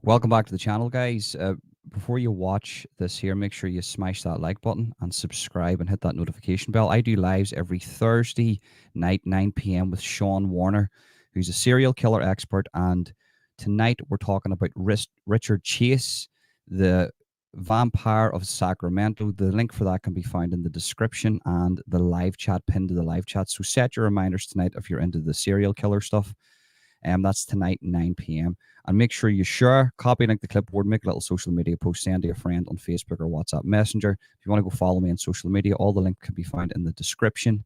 Welcome back to the channel, guys. Before you watch this here, make sure you smash that like button and subscribe and hit that notification bell. I do lives every Thursday night, 9 p.m. with Sean Warner, who's a serial killer expert. And tonight we're talking about Richard Chase, the vampire of Sacramento. The link for that can be found in the description and the live chat, pinned to the live chat. So set your reminders tonight if you're into the serial killer stuff. That's tonight, 9 p.m. And make sure you share, copy, link the clipboard, make a little social media post, send to a friend on Facebook or WhatsApp Messenger. If you want to go follow me on social media, all the link can be found in the description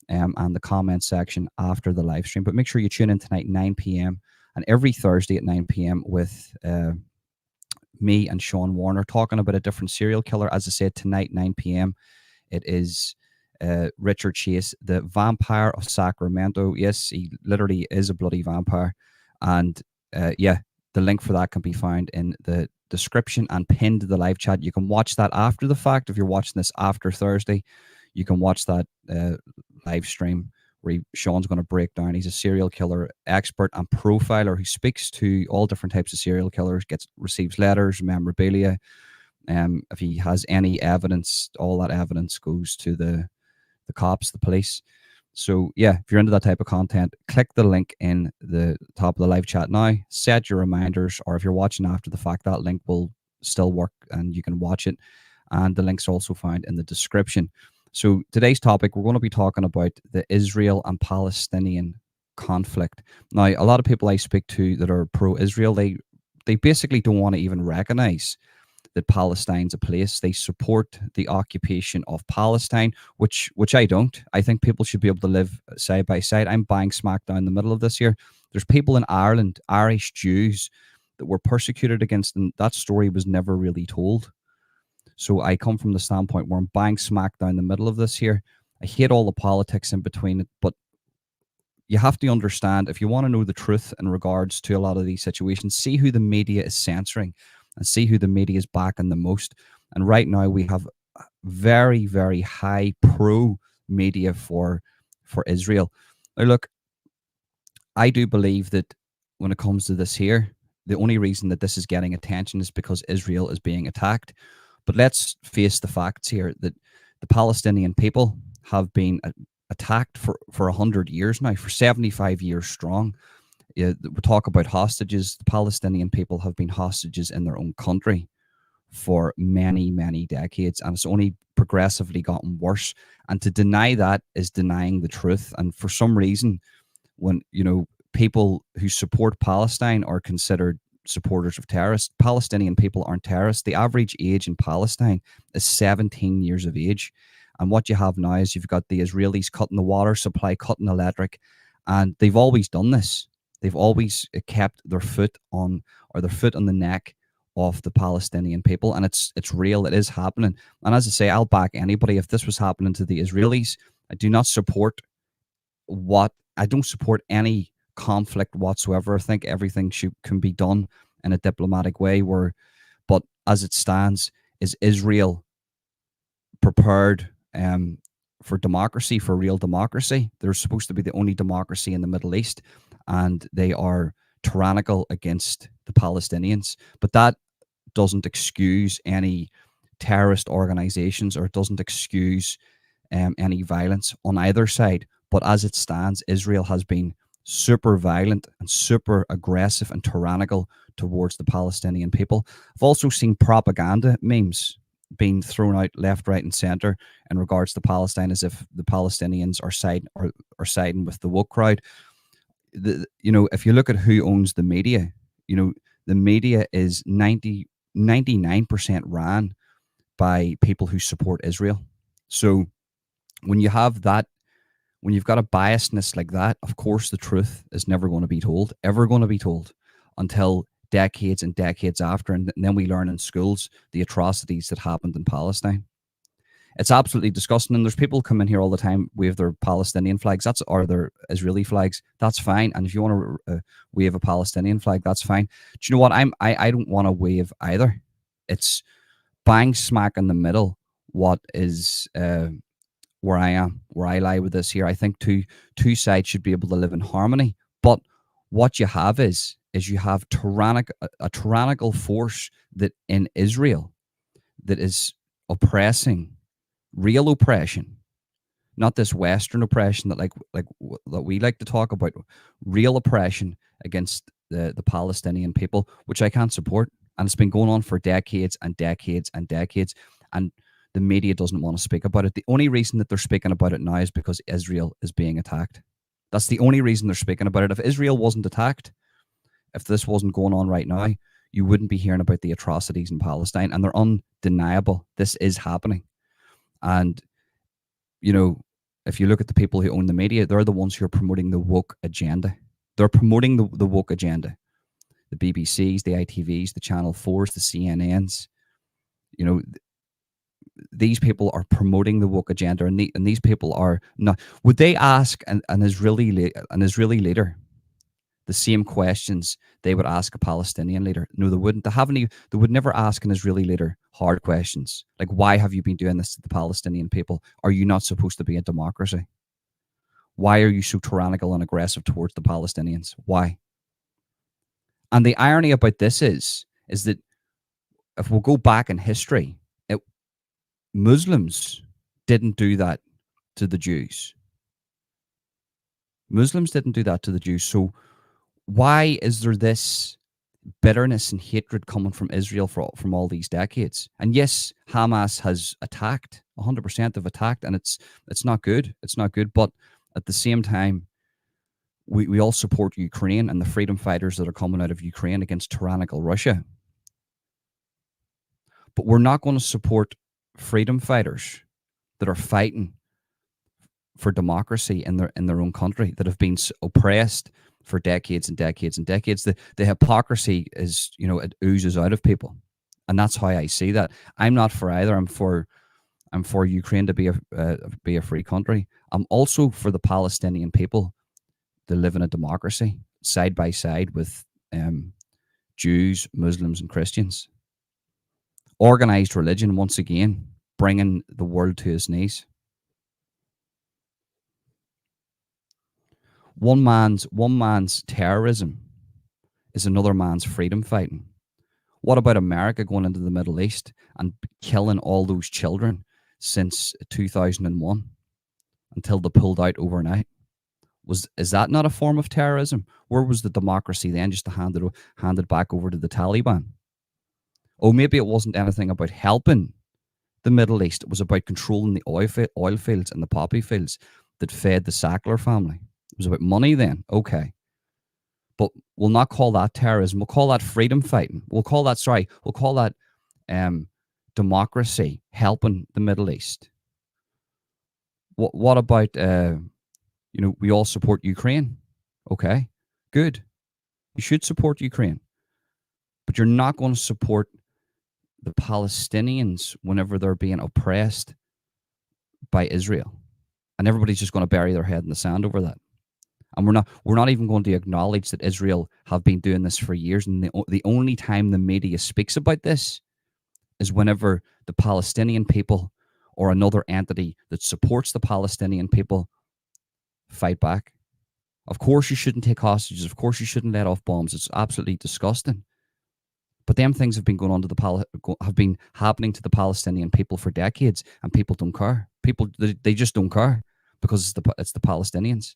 and the comment section after the live stream. But make sure you tune in tonight, 9 p.m. and every Thursday at 9 p.m. with me and Sean Warner talking about a different serial killer. As I said, tonight, 9 p.m. it is Richard Chase, the vampire of Sacramento. Yes, he literally is a bloody vampire. And yeah, the link for that can be found in the description and pinned to the live chat. You can watch that after the fact. If you're watching this after Thursday, you can watch that live stream where Sean's going to break down. He's a serial killer expert and profiler who speaks to all different types of serial killers, receives letters, memorabilia. If he has any evidence, all that evidence goes to the cops, the police. So yeah, if you're into that type of content, click the link in the top of the live chat now, set your reminders, or if you're watching after the fact, that link will still work and you can watch it. And the link's also found in the description. So today's topic, we're going to be talking about the Israel and Palestinian conflict. Now, a lot of people I speak to that are pro-Israel, they basically don't want to even recognize that Palestine's a place. They support the occupation of Palestine, which I don't. I think people should be able to live side by side. I'm bang smack down the middle of this here. There's people in Ireland, Irish Jews, that were persecuted against, and that story was never really told. So I come from the standpoint where I'm bang smack down the middle of this here. I hate all the politics in between it, but you have to understand, if you want to know the truth in regards to a lot of these situations, see who the media is censoring and see who the media is backing the most. And right now we have very, very high pro media for Israel. Now, look, I do believe that when it comes to this here, the only reason that this is getting attention is because Israel is being attacked. But let's face the facts here, that the Palestinian people have been attacked for 100 years now, for 75 years strong. We talk about hostages. The Palestinian people have been hostages in their own country for many, many decades, and it's only progressively gotten worse. And to deny that is denying the truth. And for some reason, when people who support Palestine are considered supporters of terrorists, Palestinian people aren't terrorists. The average age in Palestine is 17 years of age. And what you have now is you've got the Israelis cutting the water supply, cutting electric, and they've always done this. They've always kept their foot on the neck of the Palestinian people, and it's real. It is happening. And as I say, I'll back anybody if this was happening to the Israelis. I don't support any conflict whatsoever. I think everything can be done in a diplomatic way. But as it stands, is Israel prepared for democracy, for real democracy? They're supposed to be the only democracy in the Middle East, and they are tyrannical against the Palestinians. But that doesn't excuse any terrorist organizations, or it doesn't excuse any violence on either side. But as it stands, Israel has been super violent and super aggressive and tyrannical towards the Palestinian people. I've also seen propaganda memes being thrown out left, right, and center in regards to Palestine, as if the Palestinians are siding with the woke crowd. If you look at who owns the media, the media is 99% ran by people who support Israel. So when you have that, when you've got a biasness like that, of course the truth is never going to be told, ever going to be told, until decades and decades after. And then we learn in schools the atrocities that happened in Palestine. It's absolutely disgusting. And there's people come in here all the time, wave their Palestinian flags, or their Israeli flags. That's fine. And if you want to wave a Palestinian flag, that's fine. Do you know what? I don't want to wave either. It's bang smack in the middle. What is where I am, where I lie with this here. I think two sides should be able to live in harmony. But what you have is is you have a tyrannical force that in Israel that is oppressing, real oppression, not this Western oppression that that we like to talk about, real oppression against the Palestinian people, which I can't support, and it's been going on for decades and decades and decades, and the media doesn't want to speak about it. The only reason that they're speaking about it now is because Israel is being attacked. That's the only reason they're speaking about it. If Israel wasn't attacked, if this wasn't going on right now, you wouldn't be hearing about the atrocities in Palestine, and they're undeniable. This is happening. And, you know, if you look at the people who own the media, they're the ones who are promoting the woke agenda. They're promoting the woke agenda. The BBCs, the ITVs, the Channel 4s, the CNNs. You know, these people are promoting the woke agenda, and these people are not. Would they ask an Israeli leader the same questions they would ask a Palestinian leader? No, they wouldn't. They would never ask an Israeli leader hard questions like, why have you been doing this to the Palestinian people? Are you not supposed to be a democracy? Why are you so tyrannical and aggressive towards the Palestinians? Why? And the irony about this is that if we'll go back in history, Muslims didn't do that to the Jews. Muslims didn't do that to the Jews. So why is there this bitterness and hatred coming from Israel from all these decades? And yes, Hamas has attacked, 100% have attacked, and it's not good. It's not good. But at the same time, we all support Ukraine and the freedom fighters that are coming out of Ukraine against tyrannical Russia. But we're not going to support freedom fighters that are fighting for democracy in their own country, that have been oppressed for decades and decades and decades. The hypocrisy is, it oozes out of people, and that's how I see that. I'm not for either. I'm for Ukraine to be a free country. I'm also for the Palestinian people to live in a democracy side by side with Jews, Muslims, and Christians. Organized religion, once again, bringing the world to its knees. One man's terrorism is another man's freedom fighting. What about America going into the Middle East and killing all those children since 2001 until they pulled out overnight? Is that not a form of terrorism? Where was the democracy then, just to hand it back over to the Taliban? Oh, maybe it wasn't anything about helping the Middle East. It was about controlling the oil fields and the poppy fields that fed the Sackler family. It was about money then. Okay. But we'll not call that terrorism. We'll call that freedom fighting. We'll call that democracy, helping the Middle East. What about, we all support Ukraine. Okay, good. You should support Ukraine. But you're not going to support the Palestinians whenever they're being oppressed by Israel. And everybody's just going to bury their head in the sand over that. And we're not even going to acknowledge that Israel have been doing this for years. And the only time the media speaks about this is whenever the Palestinian people or another entity that supports the Palestinian people fight back. Of course you shouldn't take hostages. Of course you shouldn't let off bombs. It's absolutely disgusting. But them things have been going on have been happening to the Palestinian people for decades, and people don't care. People, they just don't care because it's the Palestinians.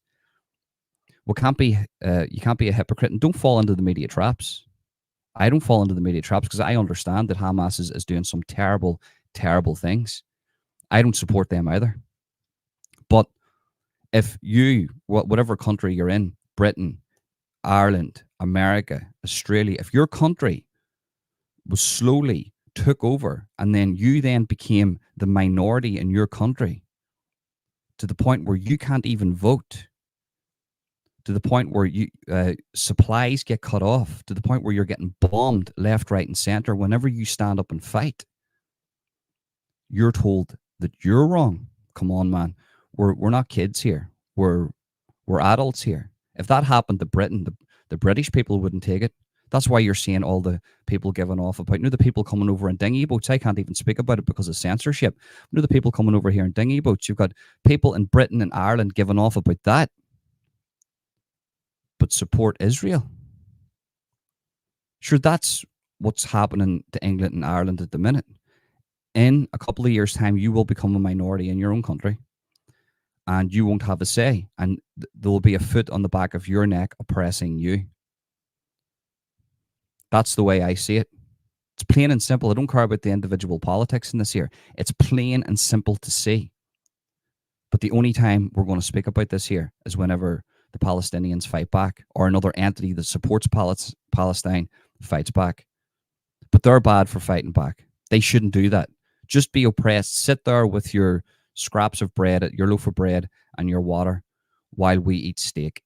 You can't be a hypocrite, and don't fall into the media traps. I don't fall into the media traps because I understand that Hamas is doing some terrible, terrible things. I don't support them either. But if you, whatever country you're in, Britain, Ireland, America, Australia, if your country was slowly took over and then you then became the minority in your country to the point where you can't even vote, to the point where you supplies get cut off, to the point where you're getting bombed left, right, and center. Whenever you stand up and fight, you're told that you're wrong. Come on, man. We're not kids here. We're adults here. If that happened to Britain, the British people wouldn't take it. That's why you're seeing all the people giving off about, the people coming over in dinghy boats. I can't even speak about it because of censorship. The people coming over here in dinghy boats. You've got people in Britain and Ireland giving off about that. But support Israel. Sure, that's what's happening to England and Ireland at the minute. In a couple of years' time, you will become a minority in your own country, and you won't have a say, and there will be a foot on the back of your neck oppressing you. That's the way I see it. It's plain and simple. I don't care about the individual politics in this here. It's plain and simple to see. But the only time we're going to speak about this here is whenever the Palestinians fight back, or another entity that supports Palestine fights back. But they're bad for fighting back. They shouldn't do that. Just be oppressed. Sit there with your scraps of bread, your loaf of bread, and your water while we eat steak.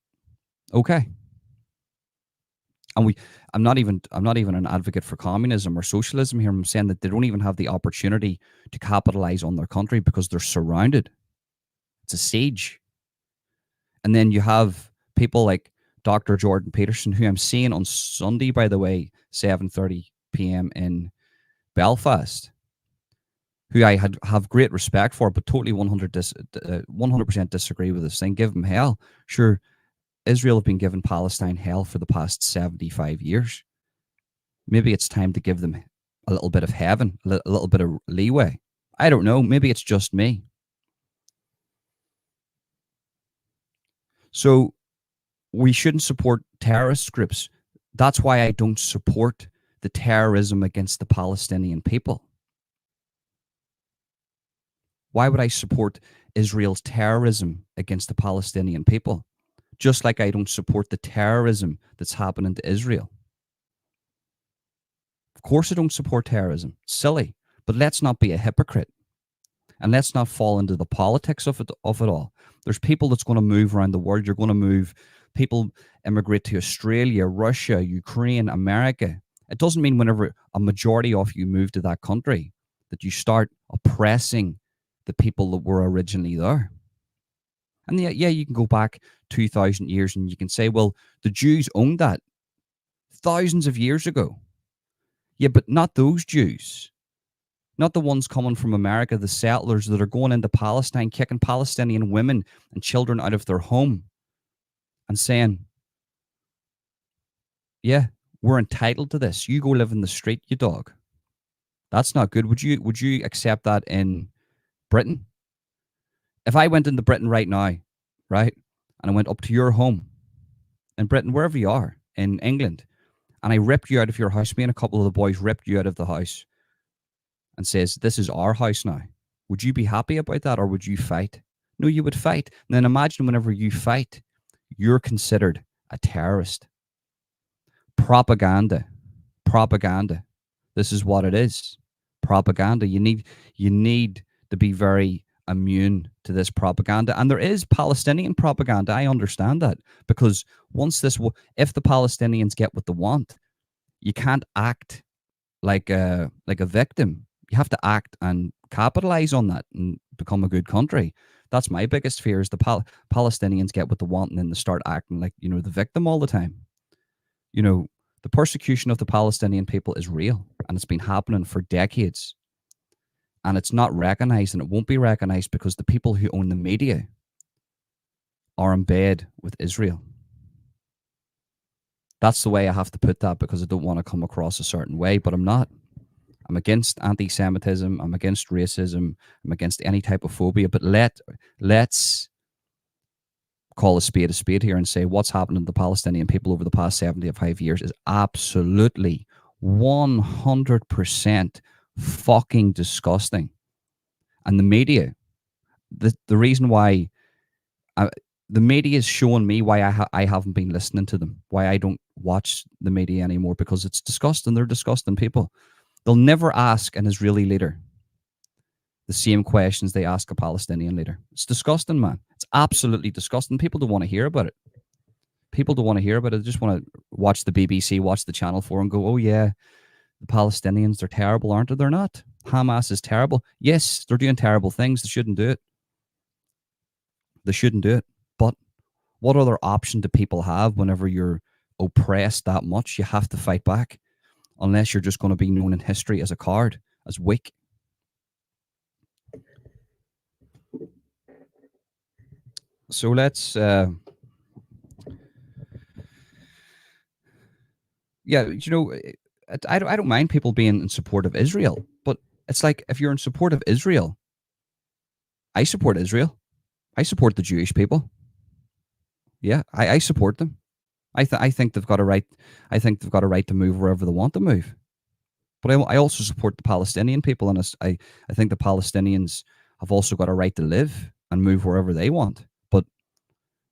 Okay. And I'm not even an advocate for communism or socialism here. I'm saying that they don't even have the opportunity to capitalize on their country because they're surrounded. It's a siege. And then you have people like Dr. Jordan Peterson, who I'm seeing on Sunday, by the way, 7:30 p.m. in Belfast, who I have great respect for, but totally 100% disagree with this thing. Give them hell. Sure, Israel have been giving Palestine hell for the past 75 years. Maybe it's time to give them a little bit of heaven, a little bit of leeway. I don't know. Maybe it's just me. So we shouldn't support terrorist groups. That's why I don't support the terrorism against the Palestinian people. Why would I support Israel's terrorism against the Palestinian people? Just like I don't support the terrorism that's happening to Israel. Of course, I don't support terrorism. Silly. But let's not be a hypocrite. And let's not fall into the politics of it all. There's people that's going to move around the world. You're going to move. People immigrate to Australia, Russia, Ukraine, America. It doesn't mean whenever a majority of you move to that country that you start oppressing the people that were originally there. And yeah, you can go back 2,000 years and you can say, well, the Jews owned that thousands of years ago. Yeah, but not those Jews. Not the ones coming from America, the settlers that are going into Palestine, kicking Palestinian women and children out of their home and saying, yeah, we're entitled to this. You go live in the street, you dog. That's not good. Would you accept that in Britain? If I went into Britain right now, right, and I went up to your home in Britain, wherever you are, in England, and I ripped you out of your house, me and a couple of the boys ripped you out of the house and says, this is our house now. Would you be happy about that, or would you fight? No, you would fight. And then imagine whenever you fight, you're considered a terrorist. Propaganda. Propaganda. This is what it is. Propaganda. You need to be very immune to this propaganda. And there is Palestinian propaganda. I understand that. Because if the Palestinians get what they want, you can't act like a victim. You have to act and capitalize on that and become a good country. That's my biggest fear is the Palestinians get what they want and then they start acting like, the victim all the time. The persecution of the Palestinian people is real and it's been happening for decades. And it's not recognized and it won't be recognized because the people who own the media are in bed with Israel. That's the way I have to put that because I don't want to come across a certain way, but I'm not. I'm against anti-Semitism. I'm against racism. I'm against any type of phobia. But let's call a spade here and say what's happened to the Palestinian people over the past 75 years is absolutely 100% fucking disgusting. And the media, the reason why the media is showing me why I haven't been listening to them, why I don't watch the media anymore, because it's disgusting. They're disgusting people. They'll never ask an Israeli leader the same questions they ask a Palestinian leader. It's disgusting, man. It's absolutely disgusting. People don't want to hear about it. People don't want to hear about it. They just want to watch the BBC, watch the Channel 4 and go, oh, yeah, the Palestinians, they're terrible, aren't they? They're not. Hamas is terrible. Yes, they're doing terrible things. They shouldn't do it. They shouldn't do it. But what other option do people have whenever you're oppressed that much? You have to fight back. Unless you're just going to be known in history as a coward, as weak. So let's Yeah, I don't mind people being in support of Israel, but it's like if you're in support of Israel, I support Israel. I support the Jewish people. Yeah, I support them. I think they've got a right. I think they've got a right to move wherever they want to move. But I also support the Palestinian people, and I think the Palestinians have also got a right to live and move wherever they want. But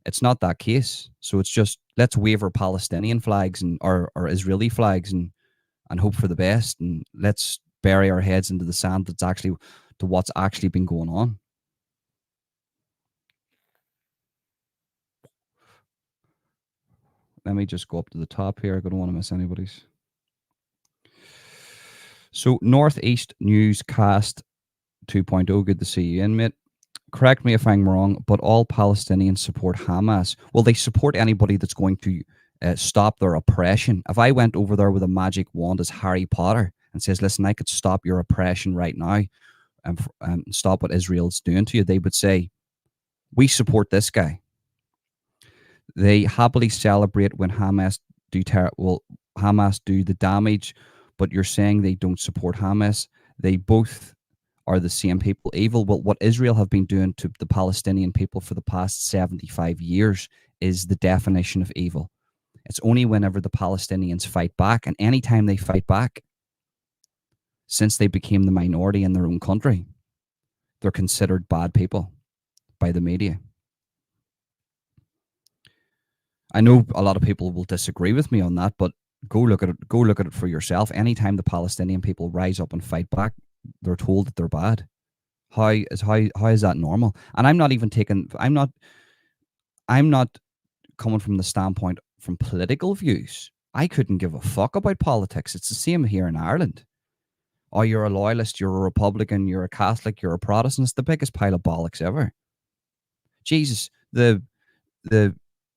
it's not that case. So it's just let's wave our Palestinian flags and our Israeli flags and hope for the best, and let's bury our heads into the sand. That's actually to what's actually been going on. Let me just go up to the top here. I don't want to miss anybody's. So Northeast Newscast 2.0. Good to see you in, mate. Correct me if I'm wrong, but all Palestinians support Hamas. Well, they support anybody that's going to stop their oppression. If I went over there with a magic wand as Harry Potter and says, "Listen, I could stop your oppression right now and stop what Israel's doing to you," they would say, "We support this guy." They happily celebrate when Hamas do the damage, but you're saying they don't support Hamas. They both are the same people evil. Well, what Israel have been doing to the Palestinian people for the past 75 years is the definition of evil. It's only whenever the Palestinians fight back, and anytime they fight back, since they became the minority in their own country, they're considered bad people by the media. I know a lot of people will disagree with me on that, but go look at it. Go look at it for yourself. Anytime the Palestinian people rise up and fight back, they're told that they're bad. How is that normal? And I'm not even taking. I'm not coming from the standpoint from political views. I couldn't give a fuck about politics. It's the same here in Ireland. Oh, you're a loyalist, you're a Republican, you're a Catholic, you're a Protestant. It's the biggest pile of bollocks ever. Jesus, the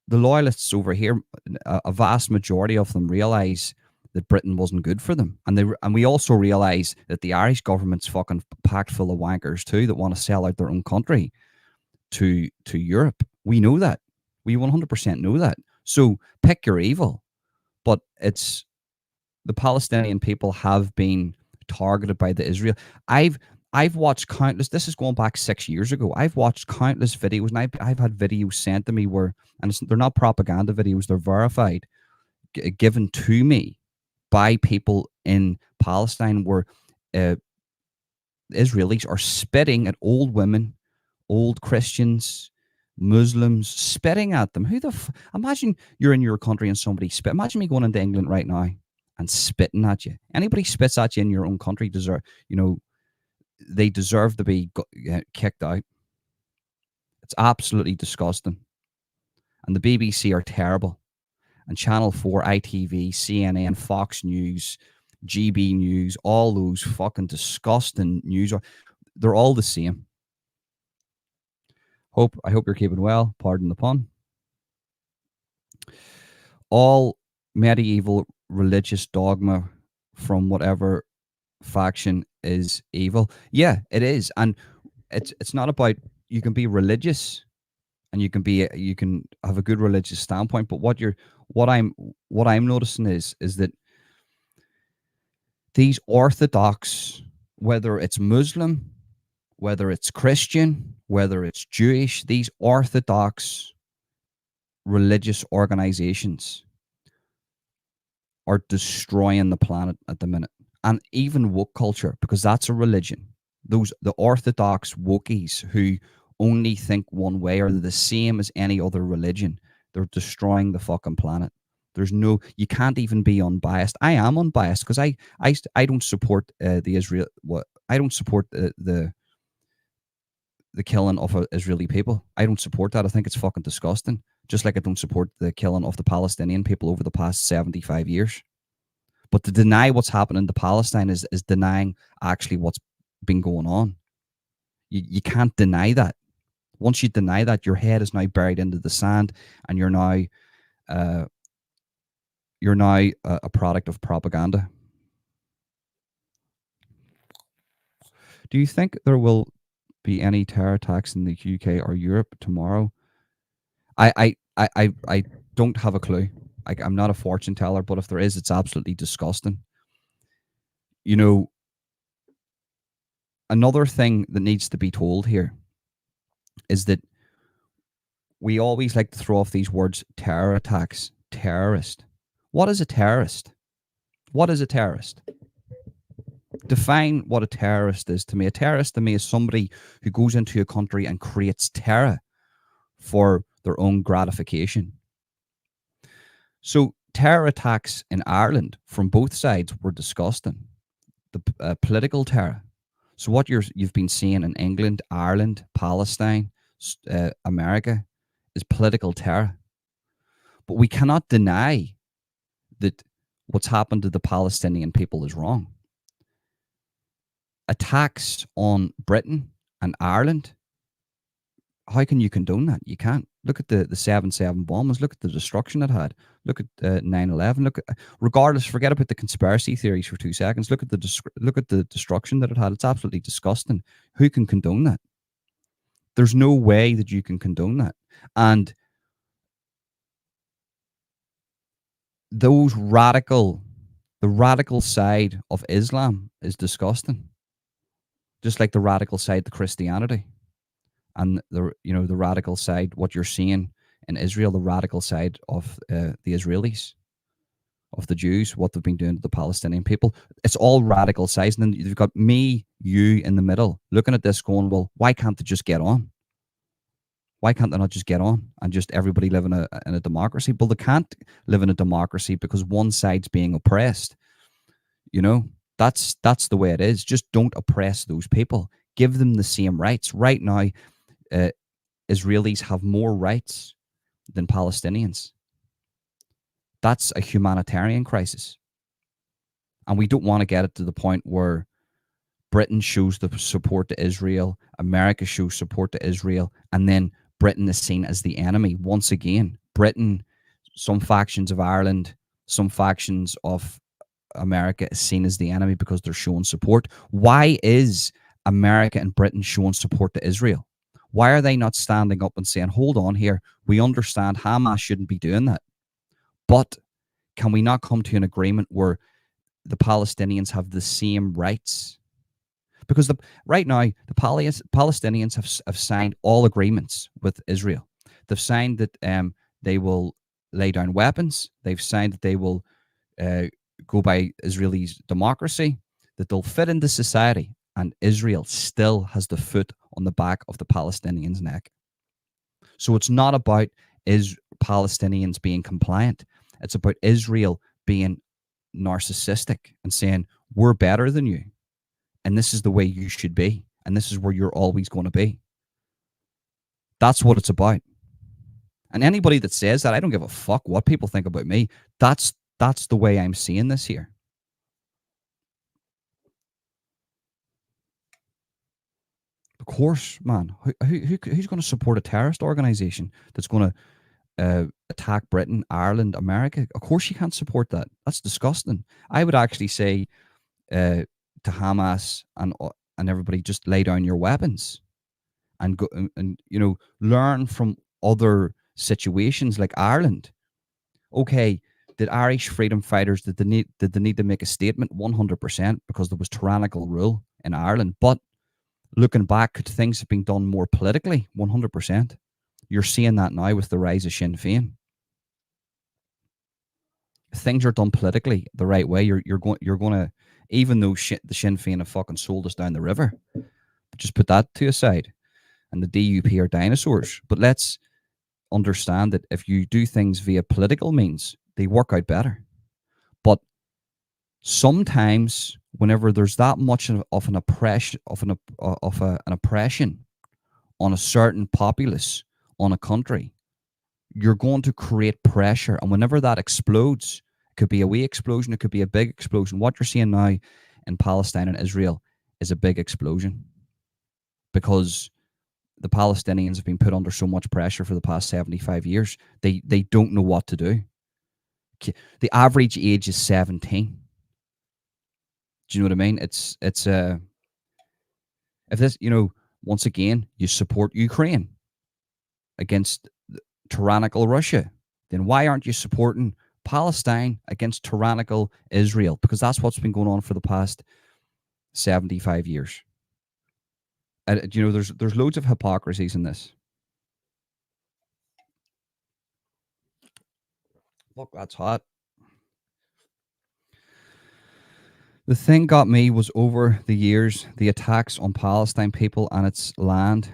the loyalists over here, a vast majority of them realize that Britain wasn't good for them, and we also realize that the Irish government's fucking packed full of wankers too that want to sell out their own country to Europe. We know that. We 100% know that. So pick your evil, but it's the Palestinian people have been targeted by the Israel. I've I've watched countless. This is going back 6 years ago. I've watched countless videos, and I've had videos sent to me where, and they're not propaganda videos; they're verified, given to me by people in Palestine, where uh, Israelis are spitting at old women, old Christians, Muslims, spitting at them. Imagine you're in your country and somebody spit. Imagine me going into England right now and spitting at you. Anybody spits at you in your own country they deserve to be kicked out. It's absolutely disgusting. And the BBC are terrible. And Channel 4, ITV, CNN, Fox News, GB News, all those fucking disgusting news, they're all the same. I hope you're keeping well. Pardon the pun. All medieval religious dogma from whatever faction is evil. Yeah, it is. And it's not about, you can be religious and you can have a good religious standpoint, but what I'm noticing is that these orthodox, whether it's Muslim, whether it's Christian, whether it's Jewish, these orthodox religious organizations are destroying the planet at the minute. And even woke culture, because that's a religion. The orthodox wokies who only think one way are the same as any other religion. They're destroying the fucking planet. You can't even be unbiased. I am unbiased because I don't support the Israel. I don't support the killing of Israeli people. I don't support that. I think it's fucking disgusting. Just like I don't support the killing of the Palestinian people over the past 75 years. But to deny what's happening to Palestine is denying actually what's been going on. You can't deny that. Once you deny that, your head is now buried into the sand, and uh, you're now a product of propaganda. Do you think there will be any terror attacks in the UK or Europe tomorrow? I don't have a clue. I'm not a fortune teller, but if there is, it's absolutely disgusting. You know, another thing that needs to be told here is that we always like to throw off these words: terror attacks, terrorist. What is a terrorist? What is a terrorist? Define what a terrorist is to me. A terrorist to me is somebody who goes into a country and creates terror for their own gratification. So terror attacks in Ireland from both sides were disgusting. The political terror. So what you've been seeing in England, Ireland, Palestine, America is political terror. But we cannot deny that what's happened to the Palestinian people is wrong. Attacks on Britain and Ireland, how can you condone that? You can't. Look at the 7/7 bombings. Look at the destruction it had. Look at 9/11. Look at, regardless, forget about the conspiracy theories for 2 seconds. Look at the destruction that it had. It's absolutely disgusting. Who can condone that? There's no way that you can condone that. And the radical side of Islam is disgusting. Just like the radical side to Christianity. And the radical side, what you're seeing in Israel, the radical side of the Israelis, of the Jews, what they've been doing to the Palestinian people. It's all radical sides. And then you've got me, you in the middle, looking at this going, well, why can't they just get on? Why can't they not just get on and just everybody live in a democracy? Well, they can't live in a democracy because one side's being oppressed. That's the way it is. Just don't oppress those people. Give them the same rights. Right now, Israelis have more rights than Palestinians. That's a humanitarian crisis. And we don't want to get it to the point where Britain shows the support to Israel, America shows support to Israel, and then Britain is seen as the enemy. Once again, Britain, some factions of Ireland, some factions of America is seen as the enemy because they're showing support. Why is America and Britain showing support to Israel? Why are they not standing up and saying, hold on here, we understand Hamas shouldn't be doing that, but can we not come to an agreement where the Palestinians have the same rights? Because right now, the Palestinians have signed all agreements with Israel. They've signed that they will lay down weapons. They've signed that they will go by Israelis' democracy, that they'll fit into society. And Israel still has the foot on the back of the Palestinians' neck. So it's not about Palestinians being compliant. It's about Israel being narcissistic and saying, we're better than you. And this is the way you should be. And this is where you're always going to be. That's what it's about. And anybody that says that, I don't give a fuck what people think about me. That's the way I'm seeing this here. Of course, man. Who's going to support a terrorist organization that's going to attack Britain, Ireland, America? Of course you can't support that. That's disgusting. I would actually say to Hamas and everybody, just lay down your weapons and go and learn from other situations like Ireland. Okay, did Irish freedom fighters did they need to make a statement? 100%, because there was tyrannical rule in Ireland. But looking back, could things have been done more politically? 100%. You're seeing that now with the rise of Sinn Féin. If things are done politically the right way, you're going to, even though the Sinn Féin have fucking sold us down the river, just put that to a side, and the DUP are dinosaurs. But let's understand that if you do things via political means, they work out better. But sometimes, whenever there's that much of an oppression an oppression on a certain populace, on a country, you're going to create pressure. And whenever that explodes, it could be a wee explosion, it could be a big explosion. What you're seeing now in Palestine and Israel is a big explosion, because the Palestinians have been put under so much pressure for the past 75 years. They don't know what to do. The average age is 17. Do you know what I mean? It's if this, once again, you support Ukraine against tyrannical Russia, then why aren't you supporting Palestine against tyrannical Israel, because that's what's been going on for the past 75 years. You know, there's loads of hypocrisies in this. Look, that's hot. The thing got me was over the years, the attacks on Palestine people and its land.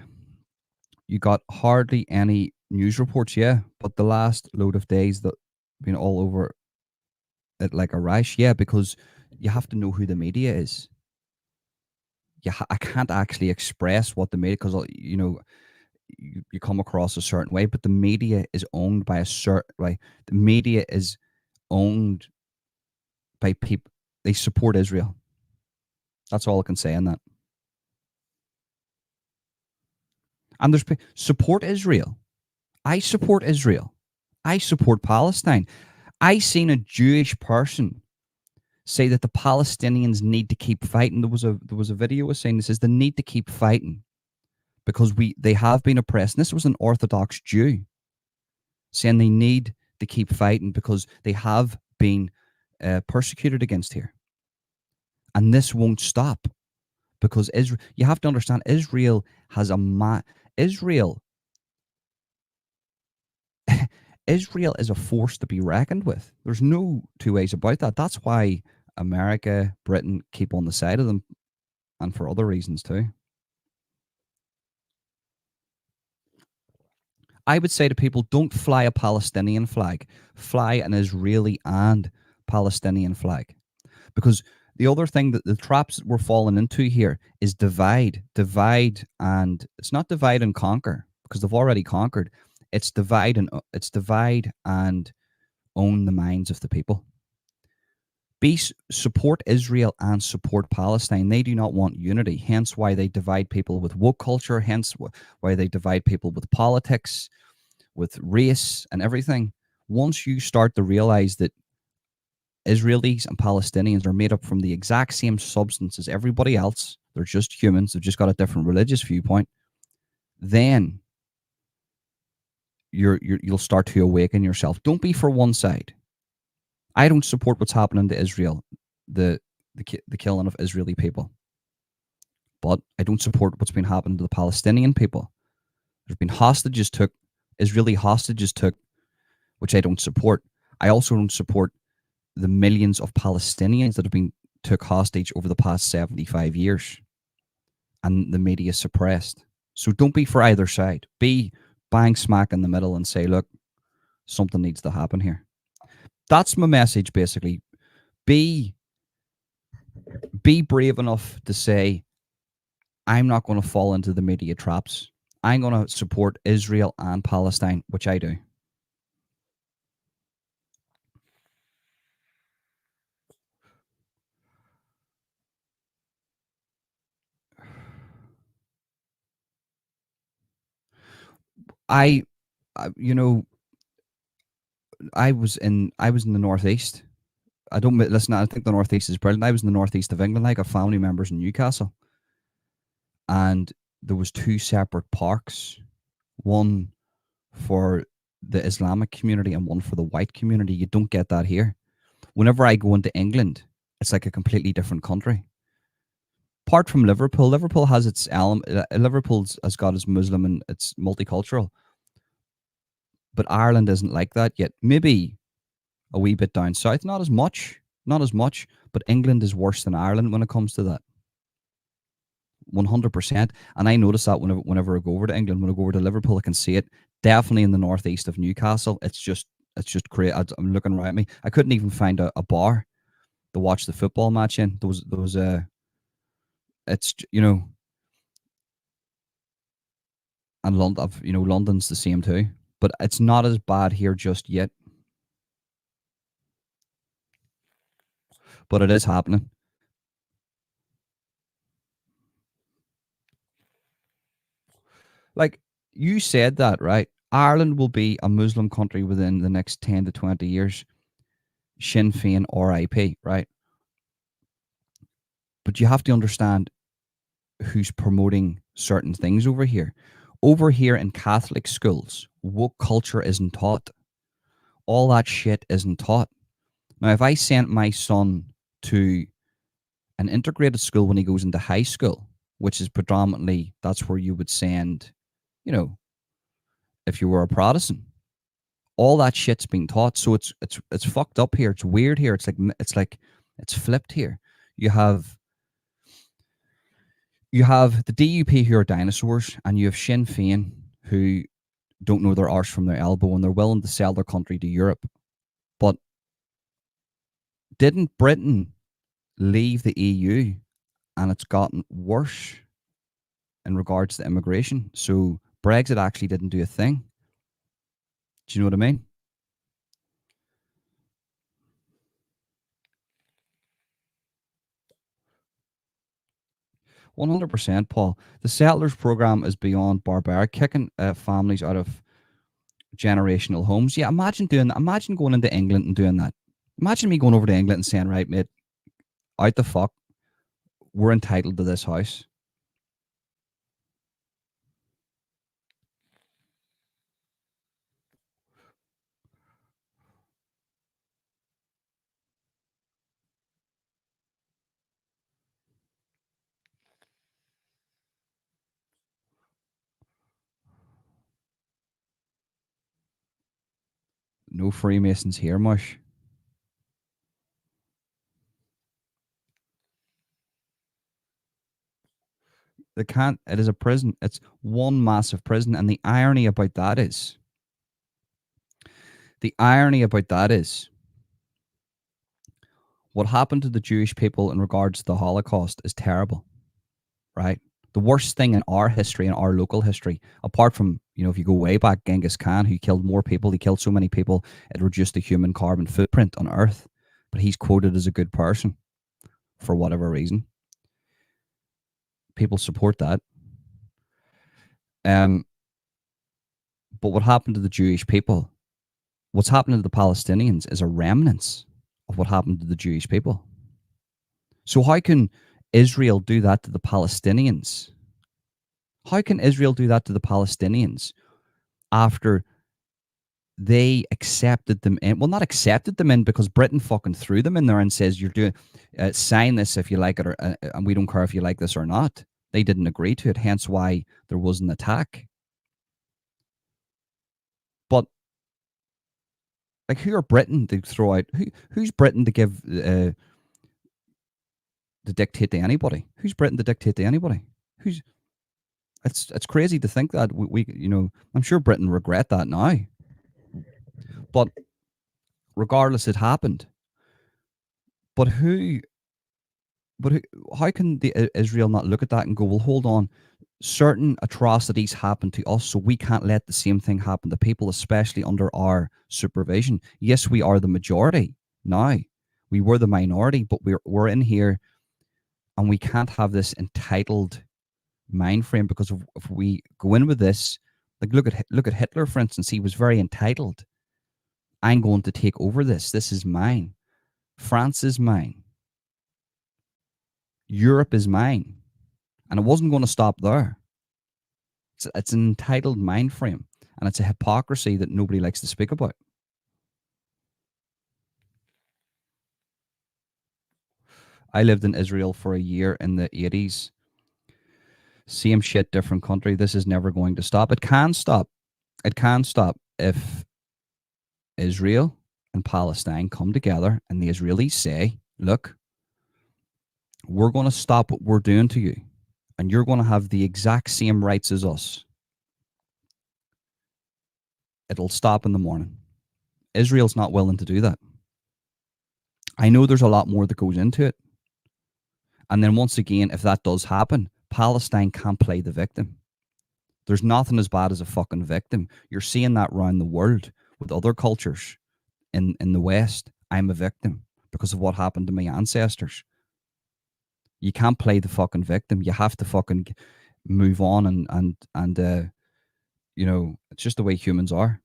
You got hardly any news reports, yeah, but the last load of days that been all over it like a rash, yeah, because you have to know who the media is. I can't actually express what the media, because you know, you come across a certain way, but the media is owned by a certain, like, the media is owned by people. They support Israel. That's all I can say on that. And support Israel. I support Israel. I support Palestine. I seen a Jewish person say that the Palestinians need to keep fighting. There was a video was saying this is the need to keep fighting because they have been oppressed. And this was an Orthodox Jew saying they need to keep fighting because they have been persecuted against here, and this won't stop because Israel. You have to understand, Israel has Israel. Israel is a force to be reckoned with. There's no two ways about that. That's why America, Britain keep on the side of them, and for other reasons too. I would say to people, don't fly a Palestinian flag, fly an Israeli and Palestinian flag. Because the other thing, that the traps that we're falling into here is divide, and it's not divide and conquer because they've already conquered. It's divide and own the minds of the people. Support Israel and support Palestine. They do not want unity, hence why they divide people with woke culture, hence why they divide people with politics, with race and everything. Once you start to realize that Israelis and Palestinians are made up from the exact same substance as everybody else, they're just humans, they've just got a different religious viewpoint, then you'll start to awaken yourself. Don't be for one side. I don't support what's happening to Israel, the killing of Israeli people, but I don't support what's been happening to the Palestinian people. There's been Israeli hostages took, which I don't support. I also don't support the millions of Palestinians that have been took hostage over the past 75 years, and the media suppressed. So don't be for either side. Be bang smack in the middle and say, look, something needs to happen here. That's my message, basically. Be brave enough to say, I'm not going to fall into the media traps. I'm going to support Israel and Palestine, which I do. I, you know, I was in the northeast. I don't listen. I think the northeast is brilliant. I was in the northeast of England. I got family members in Newcastle, and there was two separate parks, one for the Islamic community and one for the white community. You don't get that here. Whenever I go into England, it's like a completely different country. Apart from Liverpool, Liverpool has its element. Liverpool's has got its Muslim and it's multicultural, but Ireland isn't like that yet. Maybe a wee bit down south, not as much. But England is worse than Ireland when it comes to that. 100%. And I notice that whenever I go over to England, when I go over to Liverpool, I can see it. Definitely in the northeast of Newcastle. It's just great. I'm looking right at me. I couldn't even find a bar to watch the football match in. There was a. It's and London. London's the same too, but it's not as bad here just yet. But it is happening. Like you said that, right? Ireland will be a Muslim country within the next 10 to 20 years. Sinn Féin RIP, right? But you have to understand who's promoting certain things over here. Over here in Catholic schools, woke culture isn't taught. All that shit isn't taught. Now, if I sent my son to an integrated school when he goes into high school, which is predominantly, that's where you would send, you know, if you were a Protestant, all that shit's being taught. So it's fucked up here. It's weird here. It's flipped here. You have you have the DUP who are dinosaurs, and you have Sinn Féin who don't know their arse from their elbow, and they're willing to sell their country to Europe. But didn't Britain leave the EU, and it's gotten worse in regards to immigration? So Brexit actually didn't do a thing. Do you know what I mean? 100%, Paul. The settlers program is beyond barbaric, kicking families out of generational homes. Yeah, imagine doing that. Imagine going into England and doing that. Imagine me going over to England and saying, right, mate, out the fuck, we're entitled to this house. No Freemasons here, mush. They can't. It is a prison. It's one massive prison. And the irony about that is, what happened to the Jewish people in regards to the Holocaust is terrible, right? The worst thing in our history, in our local history, apart from, if you go way back, Genghis Khan, who killed more people, he killed so many people, it reduced the human carbon footprint on Earth. But he's quoted as a good person for whatever reason. People support that. Um, but what happened to the Jewish people? What's happening to the Palestinians is a remnants of what happened to the Jewish people. So how can Israel do that to the Palestinians? How can Israel do that to the Palestinians after they accepted them in? Well, not accepted them in, because Britain fucking threw them in there and says, you're doing, sign this if you like it, or, and we don't care if you like this or not. They didn't agree to it, hence why there was an attack. But like, who are Britain to throw out? Who's Britain to give to dictate to anybody? Who's Britain to dictate to anybody? Who's It's crazy to think that I'm sure Britain regret that now. But regardless, it happened. But how can Israel not look at that and go, well, hold on, certain atrocities happen to us, so we can't let the same thing happen to people, especially under our supervision. Yes, we are the majority now. We were the minority, but we're in here, and we can't have this entitled mind frame, because if we go in with this, like, look at Hitler, for instance. He was very entitled. I'm going to take over this. This is mine. France is mine. Europe is mine. And it wasn't going to stop there. It's an entitled mind frame, and it's a hypocrisy that nobody likes to speak about. I lived in Israel for a year in the 80s. Same shit, different country. This is never going to stop. It can stop. It can stop if Israel and Palestine come together and the Israelis say, look, we're going to stop what we're doing to you, and you're going to have the exact same rights as us. It'll stop in the morning. Israel's not willing to do that. I know there's a lot more that goes into it. And then once again, if that does happen, Palestine can't play the victim. There's nothing as bad as a fucking victim. You're seeing that around the world with other cultures in the West. I'm a victim because of what happened to my ancestors. You can't play the fucking victim. You have to fucking move on, and it's just the way humans are.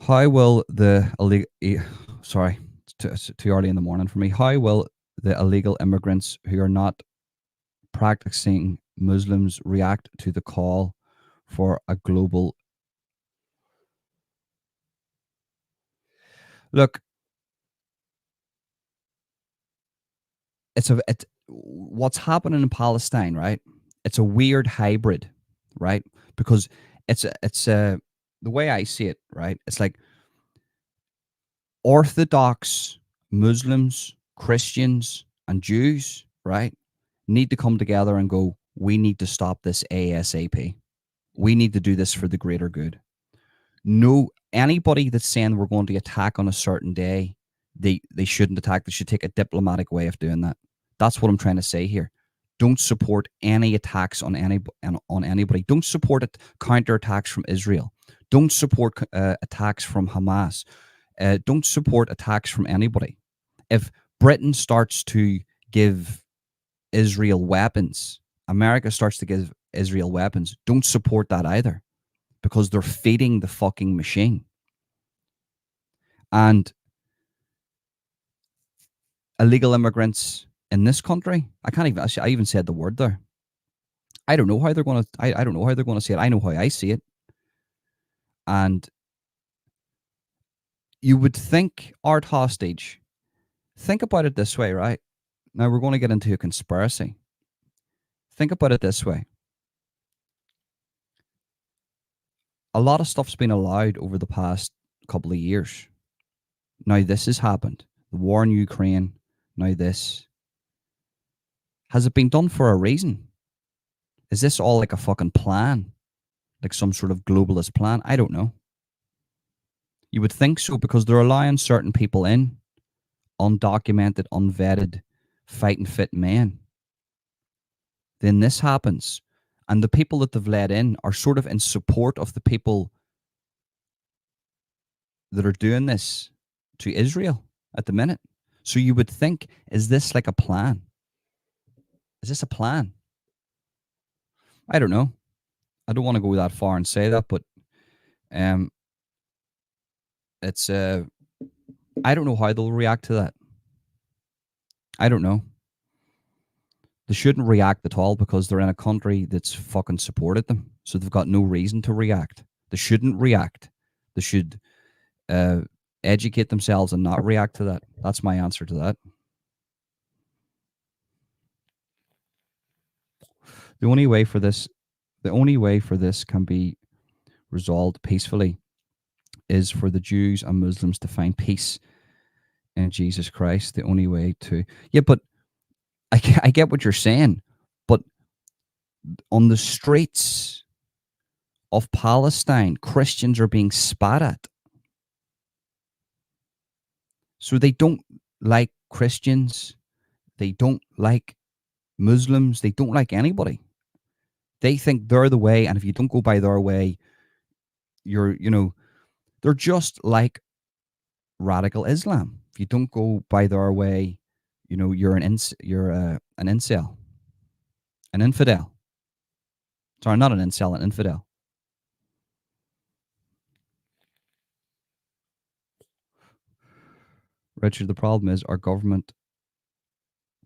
How will the illegal? Sorry, it's too early in the morning for me. How will the illegal immigrants who are not practicing Muslims react to the call for a global look. What's happening in Palestine, right? It's a weird hybrid, right? Because it's the way I see it, right? It's like Orthodox Muslims, Christians, and Jews, right, need to come together and go, we need to stop this ASAP. We need to do this for the greater good. No, anybody that's saying we're going to attack on a certain day, they shouldn't attack. They should take a diplomatic way of doing that. That's what I'm trying to say here. Don't support any attacks on anybody. Don't support it, counterattacks from Israel. Don't support attacks from Hamas. Don't support attacks from anybody. If Britain starts to give Israel weapons, America starts to give Israel weapons, don't support that either, because they're feeding the fucking machine. And illegal immigrants in this country, I even said the word there. I don't know how they're going to, I don't know how they're going to see it. I know how I see it. And you would think art hostage, think about it this way, right? Now we're going to get into a conspiracy. Think about it this way. A lot of stuff's been allowed over the past couple of years. Now this has happened. The war in Ukraine, now this. Has it been done for a reason? Is this all like a fucking plan? Like some sort of globalist plan? I don't know. You would think so, because they're allowing certain people in, undocumented, unvetted, fighting fit men. Then this happens. And the people that they've let in are sort of in support of the people that are doing this to Israel at the minute. So you would think, is this like a plan? Is this a plan? I don't know. I don't want to go that far and say that, but it's I don't know how they'll react to that. I don't know. They shouldn't react at all, because they're in a country that's fucking supported them. So they've got no reason to react. They shouldn't react. They should educate themselves and not react to that. That's my answer to that. The only way for this can be resolved peacefully is for the Jews and Muslims to find peace in Jesus Christ. The only way to, yeah, but I get what you're saying, but on the streets of Palestine, Christians are being spat at. So they don't like Christians. They don't like Muslims. They don't like anybody. They think they're the way, and if you don't go by their way, they're just like radical Islam. If you don't go by their way, you're an incel, an infidel. Sorry, not an incel, an infidel. Richard, the problem is our government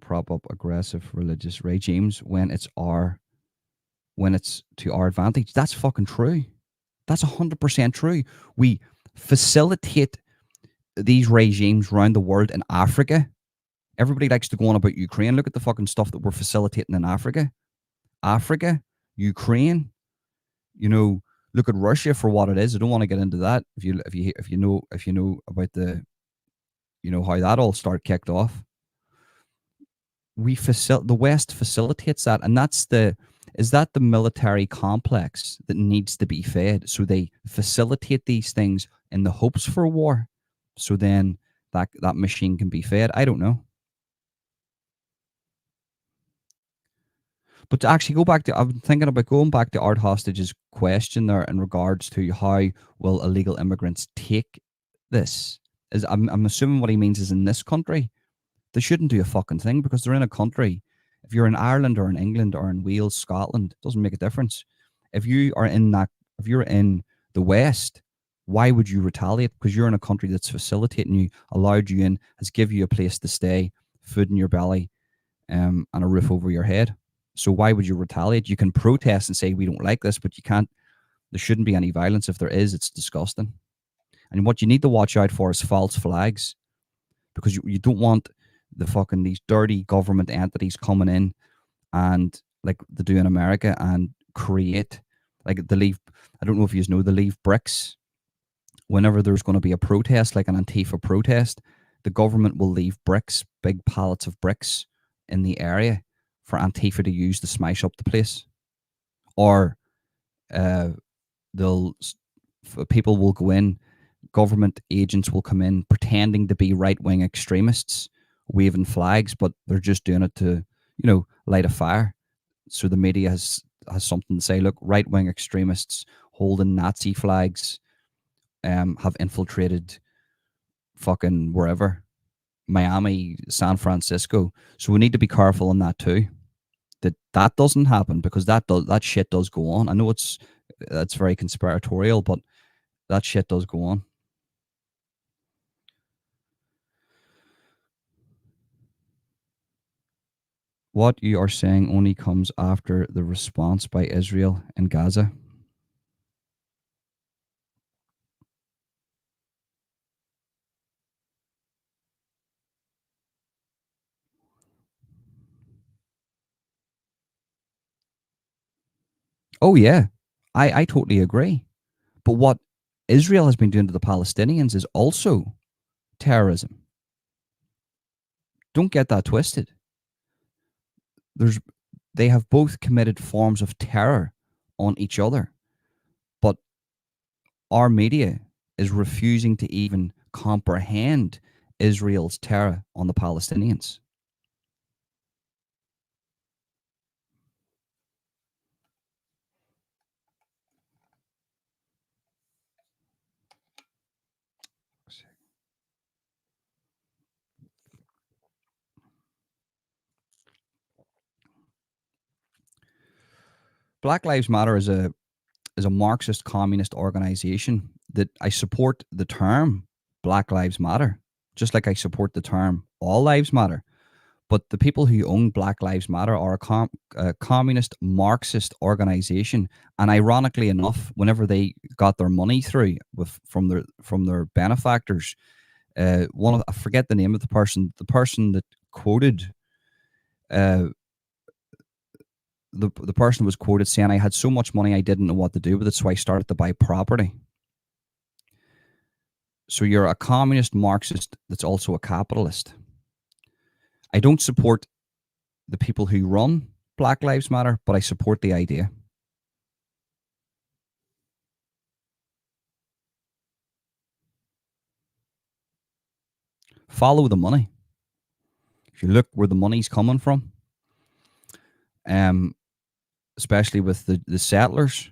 prop up aggressive religious regimes when it's to our advantage. That's fucking true. That's 100% true. We facilitate these regimes around the world in Africa. Everybody likes to go on about Ukraine. Look at the fucking stuff that we're facilitating in Africa. Africa, Ukraine. Look at Russia for what it is. I don't want to get into that. If you know about the, how that all kicked off. The West facilitates that, and is that the military complex that needs to be fed? So they facilitate these things in the hopes for war, so then that machine can be fed. I don't know. But to actually go back to, I've been thinking about going back to Art Hostage's question there in regards to how will illegal immigrants take this. I'm assuming what he means is in this country, they shouldn't do a fucking thing, because they're in a country. If you're in Ireland or in England or in Wales, Scotland, it doesn't make a difference. If you're in the West, why would you retaliate? Because you're in a country that's facilitating you, allowed you in, has given you a place to stay, food in your belly, and a roof over your head. So why would you retaliate? You can protest and say we don't like this, but you can't. There shouldn't be any violence. If there is, it's disgusting. And what you need to watch out for is false flags, because you don't want these dirty government entities coming in and, like they do in America, and create, like, they leave. I don't know if you know, they leave bricks whenever there's going to be a protest, like an Antifa protest. The government will leave bricks, big pallets of bricks, in the area for Antifa to use to smash up the place. Or uh, they'll people will go in, government agents will come in pretending to be right wing extremists, waving flags, but they're just doing it to, light a fire. So the media has something to say. Look, right wing extremists holding Nazi flags have infiltrated fucking wherever, Miami, San Francisco. So we need to be careful on that too. That doesn't happen, because that shit does go on. I know that's very conspiratorial, but that shit does go on. What you are saying only comes after the response by Israel in Gaza. Oh yeah, I totally agree. But what Israel has been doing to the Palestinians is also terrorism. Don't get that twisted. There's They have both committed forms of terror on each other, but our media is refusing to even comprehend Israel's terror on the Palestinians. Black Lives Matter is a Marxist communist organization that I support the term Black Lives Matter, just like I support the term All Lives Matter. But the people who own Black Lives Matter are a communist Marxist organization, and ironically enough, whenever they got their money through from their benefactors, I forget the name of the person that quoted, uh, the person was quoted saying, "I had so much money I didn't know what to do with it, so I started to buy property." So you're a communist Marxist that's also a capitalist. I don't support the people who run Black Lives Matter, but I support the idea. Follow the money. If you look where the money's coming from, um, especially with the settlers,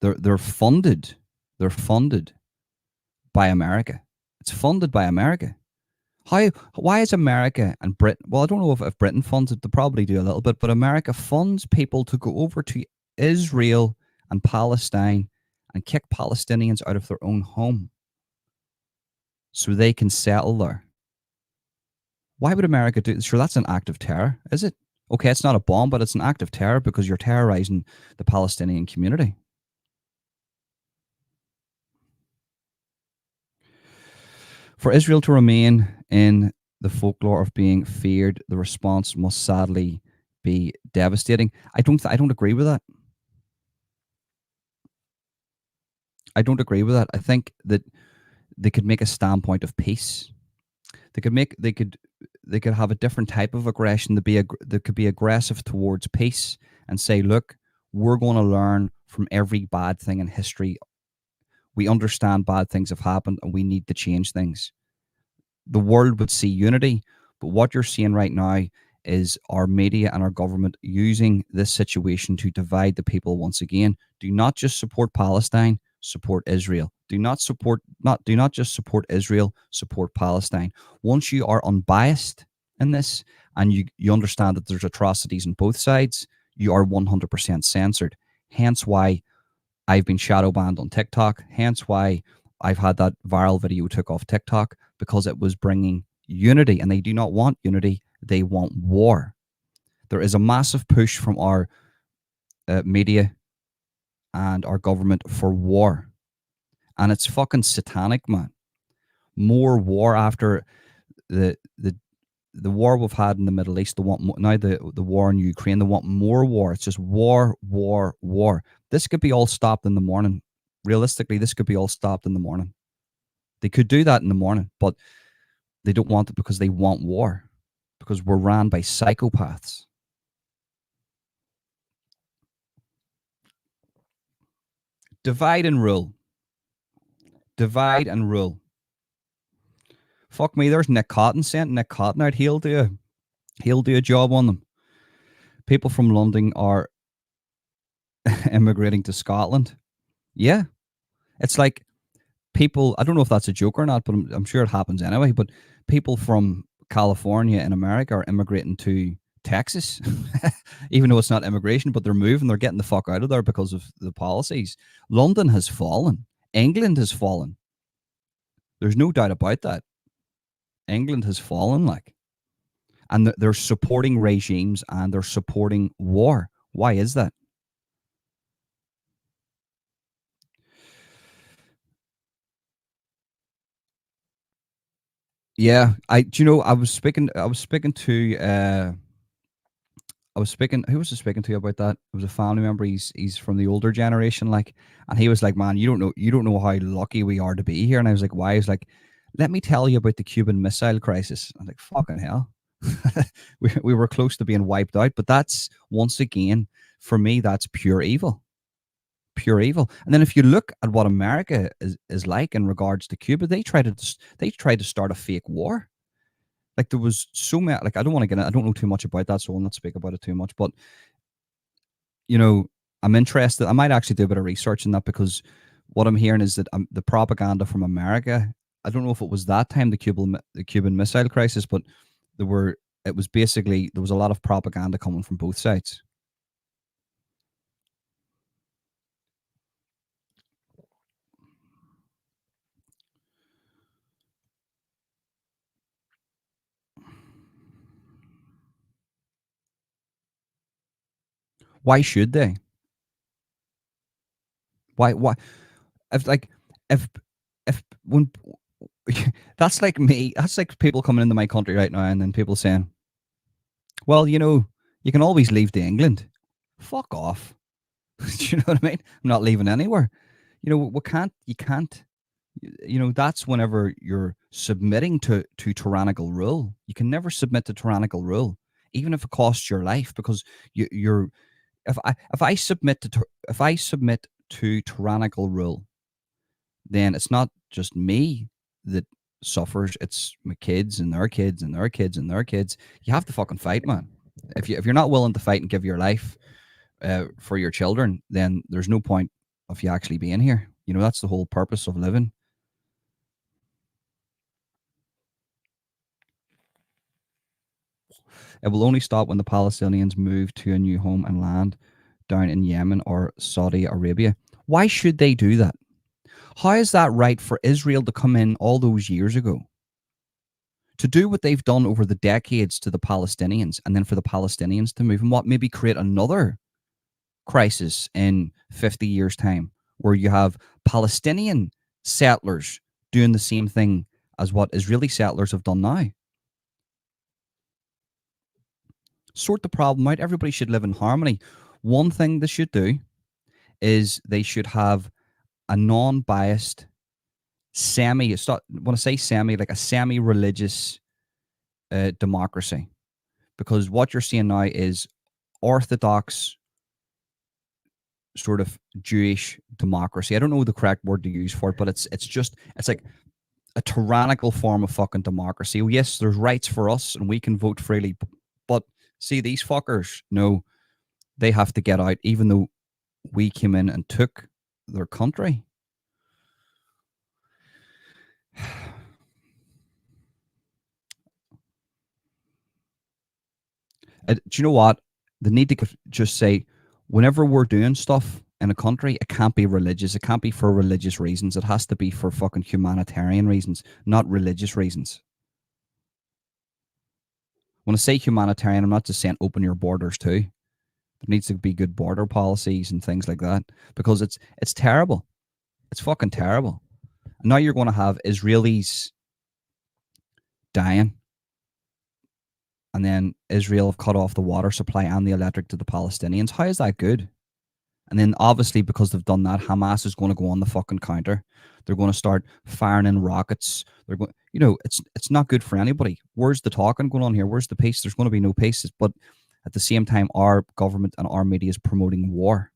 they're funded. They're funded by America. It's funded by America. Why is America and Britain? Well, I don't know if Britain funds it. They probably do a little bit, but America funds people to go over to Israel and Palestine and kick Palestinians out of their own home so they can settle there. Why would America do? Sure, that's an act of terror, is it? Okay, it's not a bomb, but it's an act of terror because you're terrorizing the Palestinian community. For Israel to remain in the folklore of being feared, the response must sadly be devastating. I don't agree with that. I don't agree with that. I think that they could make a standpoint of peace. They could make they could have a different type of aggression. That could be aggressive towards peace and say, look, we're going to learn from every bad thing in history. We understand bad things have happened and we need to change things. The world would see unity. But what you're seeing right now is our media and our government using this situation to divide the people once again. Do not just support Palestine, support Israel. Do not just support Israel, support Palestine. Once you are unbiased in this and you understand that there's atrocities on both sides, you are 100% censored. Hence why I've been shadow banned on TikTok. Hence why I've had that viral video took off TikTok, because it was bringing unity, and they do not want unity. They want war. There is a massive push from our media and our government for war. And it's fucking satanic, man. More war after the the war we've had in the Middle East. They want more, now the war in Ukraine. They want more war. It's just war, war, war. This could be all stopped in the morning. Realistically, this could be all stopped in the morning. They could do that in the morning, but they don't want it because they want war. Because we're ran by psychopaths. Divide and rule. Divide and rule. Fuck me. There's Nick Cotton. Sent Nick Cotton out. He'll do a job on them. People from London are immigrating to Scotland. Yeah, it's like people. I don't know if that's a joke or not, but I'm sure it happens anyway. But people from California in America are immigrating to Texas, even though it's not immigration, but they're moving. They're getting the fuck out of there because of the policies. London has fallen. England has fallen. There's no doubt about that. England has fallen, like, and they're supporting regimes and they're supporting war. Why is that? Yeah, do you know I was speaking to I was speaking who was I speaking to about that? It was a family member. He's from the older generation, like, and he was like, "Man, you don't know how lucky we are to be here." And I was like, "Why?" He's like, "Let me tell you about the Cuban Missile Crisis." I'm like, "Fucking hell." We were close to being wiped out, but that's once again, for me, that's pure evil. Pure evil. And then if you look at what America is like in regards to Cuba, they tried to start a fake war. Like, there was so many, like, I don't want to get in, I don't know too much about that, so I'll not speak about it too much. But you know, I'm interested. I might actually do a bit of research in that, because what I'm hearing is that the propaganda from America. I don't know if it was that time the Cuban Missile Crisis, but there were. It was basically there was a lot of propaganda coming from both sides. Why should they? Why? If like if if when that's like me. That's like people coming into my country right now, and then people saying, "Well, you can always leave to England." Fuck off. Do you know what I mean? I'm not leaving anywhere. We can't. You can't. That's whenever you're submitting to tyrannical rule. You can never submit to tyrannical rule, even if it costs your life, because you're. If I submit to tyrannical rule, then it's not just me that suffers. It's my kids and their kids and their kids and their kids. You have to fucking fight, man. If you're not willing to fight and give your life for your children, then there's no point of you actually being here. That's the whole purpose of living. It will only stop when the Palestinians move to a new home and land down in Yemen or Saudi Arabia. Why should they do that? How is that right for Israel to come in all those years ago to do what they've done over the decades to the Palestinians, and then for the Palestinians to move and what, maybe create another crisis in 50 years' time where you have Palestinian settlers doing the same thing as what Israeli settlers have done now? Sort the problem out. Everybody should live in harmony. One thing they should do is they should have a non-biased semi. It's not, when I say semi, like a semi-religious democracy, because what you're seeing now is orthodox sort of Jewish democracy. I don't know the correct word to use for it, but it's like a tyrannical form of fucking democracy. Well, yes, there's rights for us and we can vote freely, but see, these fuckers, no, they have to get out, even though we came in and took their country. Do you know what? They need to just say, whenever we're doing stuff in a country, it can't be religious. It can't be for religious reasons. It has to be for fucking humanitarian reasons, not religious reasons. When I say humanitarian, I'm not just saying open your borders too. There needs to be good border policies and things like that because it's terrible. It's fucking terrible. And now you're going to have Israelis dying, and then Israel have cut off the water supply and the electric to the Palestinians. How is that good? And then obviously because they've done that, Hamas is going to go on the fucking counter. They're going to start firing in rockets. They're going, it's not good for anybody. Where's the talking going on here? Where's the peace? There's going to be no peace. But at the same time, our government and our media is promoting war.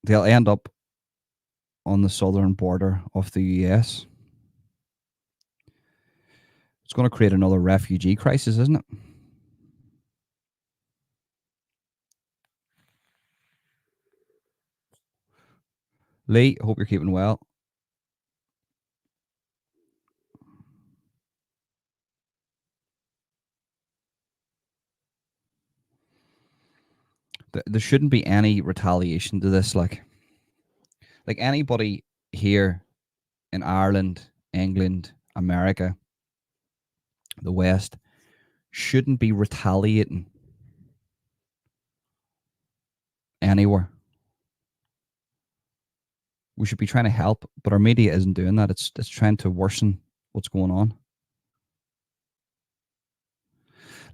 They'll end up on the southern border of the US. It's going to create another refugee crisis, isn't it? Lee, hope you're keeping well. There shouldn't be any retaliation to this. Like anybody here in Ireland, England, America, the West, shouldn't be retaliating anywhere. We should be trying to help, but our media isn't doing that. It's trying to worsen what's going on.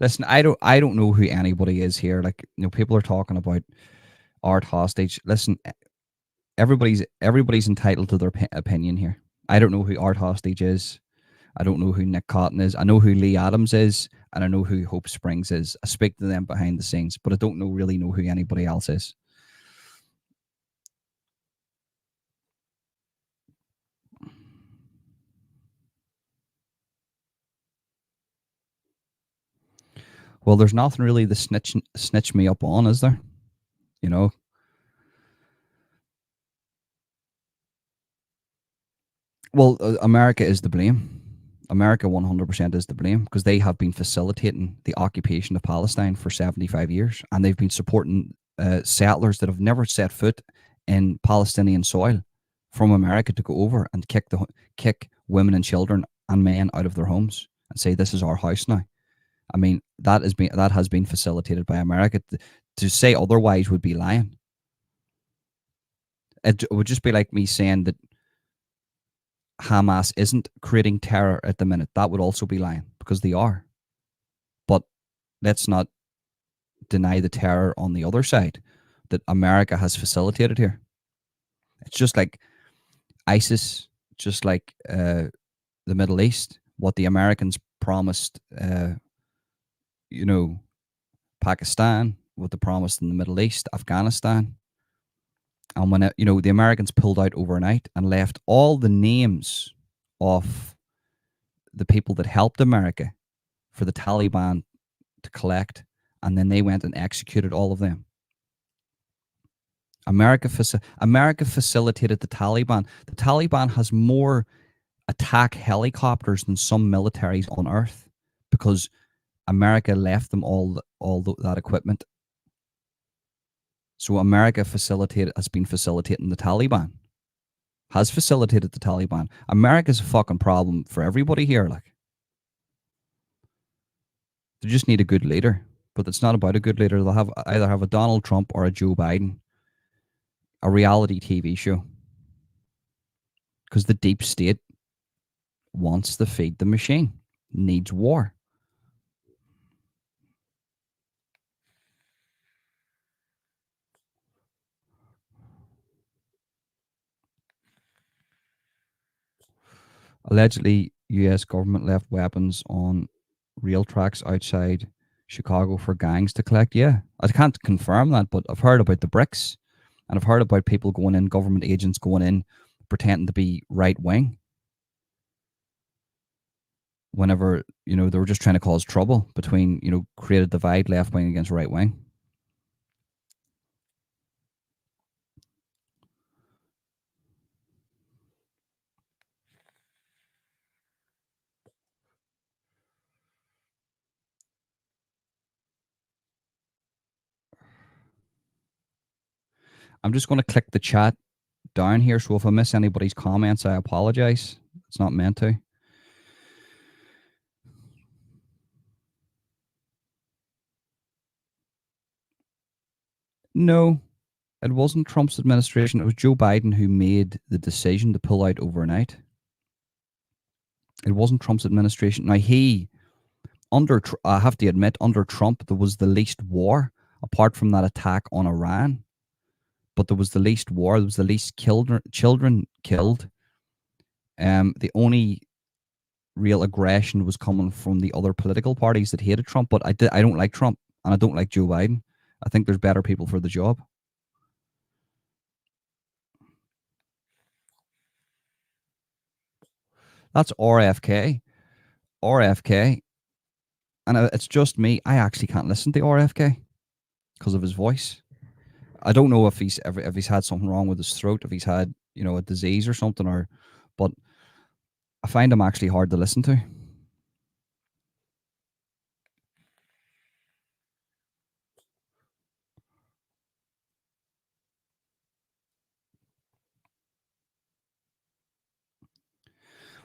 Listen, I don't know who anybody is here. Like, people are talking about art hostage. Listen, everybody's entitled to their opinion here. I don't know who art hostage is. I don't know who Nick Cotton is. I know who Lee Adams is, and I know who Hope Springs is. I speak to them behind the scenes, but I don't really know who anybody else is. Well, there's nothing really to snitch me up on, is there? You know, well, America is to blame. America 100% is to blame because they have been facilitating the occupation of Palestine for 75 years, and they've been supporting settlers that have never set foot in Palestinian soil from America to go over and kick women and children and men out of their homes and say this is our house now. I mean, that has been facilitated by America. To say otherwise would be lying. It would just be like me saying that Hamas isn't creating terror at the minute. That would also be lying because they are. But let's not deny the terror on the other side that America has facilitated here. It's just like ISIS, just like the Middle East, what the Americans promised, you know, Pakistan, what they promised in the Middle East, Afghanistan. And when the Americans pulled out overnight and left all the names of the people that helped America for the Taliban to collect, and then they went and executed all of them. America facilitated the Taliban. The Taliban has more attack helicopters than some militaries on Earth because America left them all that equipment. So America has been facilitating the Taliban. Has facilitated the Taliban. America's a fucking problem for everybody here. Like, they just need a good leader, but it's not about a good leader. They'll either have a Donald Trump or a Joe Biden, a reality TV show, because the deep state wants to feed the machine, needs war. Allegedly, U.S. government left weapons on rail tracks outside Chicago for gangs to collect. Yeah, I can't confirm that, but I've heard about the bricks, and I've heard about people going in, government agents going in, pretending to be right wing. Whenever they were just trying to cause trouble between create a divide, left wing against right wing. I'm just going to click the chat down here. So if I miss anybody's comments, I apologize. It's not meant to. No, it wasn't Trump's administration. It was Joe Biden who made the decision to pull out overnight. It wasn't Trump's administration. Now, I have to admit, under Trump, there was the least war, apart from that attack on Iran. But there was the least war. There was the least children killed. The only real aggression was coming from the other political parties that hated Trump. But I don't like Trump, and I don't like Joe Biden. I think there's better people for the job. That's RFK. RFK. And it's just me. I actually can't listen to RFK because of his voice. I don't know if he's had something wrong with his throat, if he's had a disease or something, but I find him actually hard to listen to.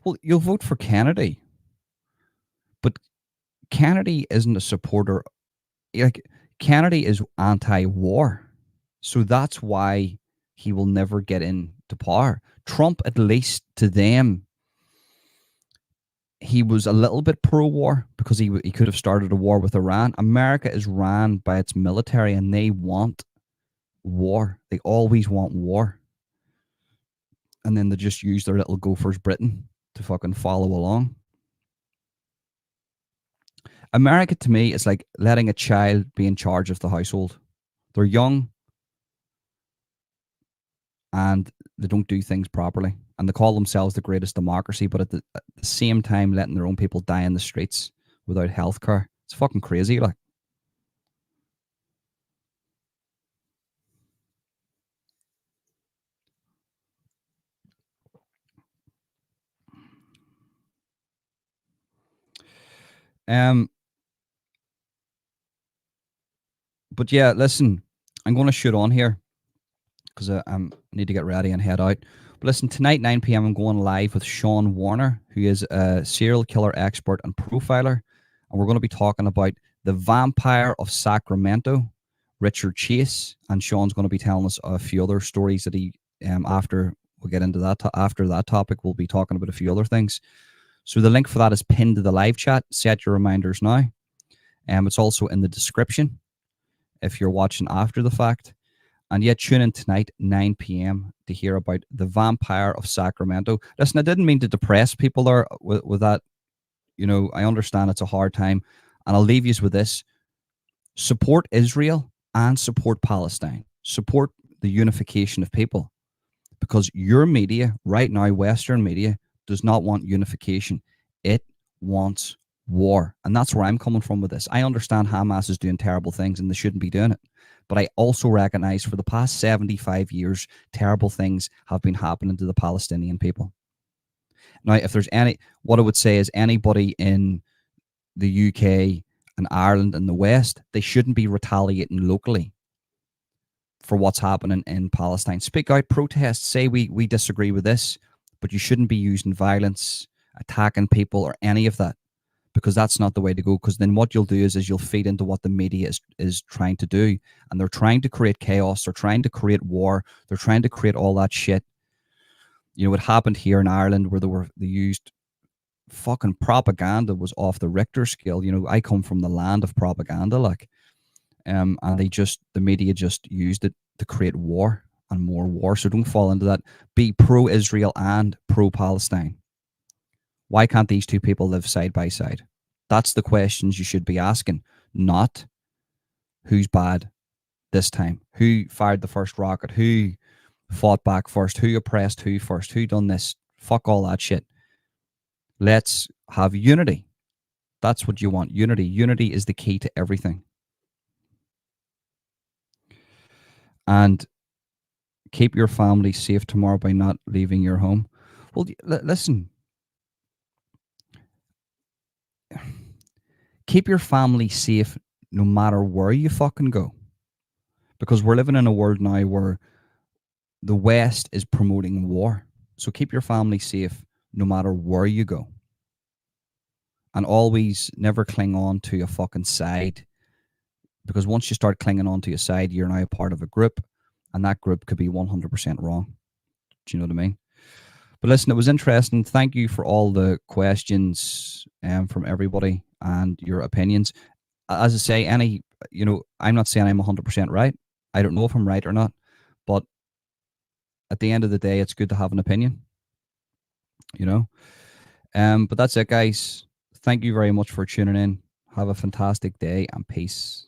Well, you'll vote for Kennedy, but Kennedy isn't a supporter. Like, Kennedy is anti-war, so that's why he will never get into power. Trump, at least to them, he was a little bit pro-war because he could have started a war with Iran. America is ran by its military, and they want war. They always want war, and then they just use their little gophers Britain to fucking follow along. America, to me, is like letting a child be in charge of the household. They're young and they don't do things properly, and they call themselves the greatest democracy, but at the same time letting their own people die in the streets without health care. It's fucking crazy. Like, um, but yeah, listen, I'm going to shoot on here because I need to get ready and head out. But listen, tonight 9 p.m. I'm going live with Sean Warner, who is a serial killer expert and profiler, and we're going to be talking about the vampire of Sacramento, Richard Chase, and Sean's going to be telling us a few other stories that he after we'll get into that after that topic. We'll be talking about a few other things. So the link for that is pinned to the live chat. Set your reminders now. It's also in the description if you're watching after the fact. And yet, tune in tonight, 9 p.m., to hear about the vampire of Sacramento. Listen, I didn't mean to depress people there with that. I understand it's a hard time. And I'll leave you with this. Support Israel and support Palestine. Support the unification of people. Because your media, right now, Western media, does not want unification. It wants war. And that's where I'm coming from with this. I understand Hamas is doing terrible things and they shouldn't be doing it. But I also recognize for the past 75 years, terrible things have been happening to the Palestinian people. Now, if there's what I would say is anybody in the UK and Ireland and the West, they shouldn't be retaliating locally for what's happening in Palestine. Speak out, protest, say we disagree with this, but you shouldn't be using violence, attacking people, or any of that, because that's not the way to go. Because then what you'll do is you'll feed into what the media is trying to do, and they're trying to create chaos, they're trying to create war, they're trying to create all that shit. It happened here in Ireland where they used fucking propaganda was off the Richter scale. I come from the land of propaganda, like, and the media just used it to create war and more war. So don't fall into that. Be pro-Israel and pro-Palestine. Why can't these two people live side by side? That's the questions you should be asking, not who's bad this time, who fired the first rocket, who fought back first, who oppressed who first, who done this. Fuck all that shit. Let's have unity. That's what you want. Unity. Unity is the key to everything. And keep your family safe tomorrow by not leaving your home. Well, listen. Keep your family safe no matter where you fucking go. Because we're living in a world now where the West is promoting war. So keep your family safe no matter where you go. And always never cling on to a fucking side, because once you start clinging on to a side, you're now a part of a group, and that group could be 100% wrong. Do you know what I mean? But listen, it was interesting. Thank you for all the questions from everybody and your opinions. As I say, I'm not saying I'm 100% right. I don't know if I'm right or not, but at the end of the day, it's good to have an opinion, you know? But that's it, guys. Thank you very much for tuning in. Have a fantastic day and peace.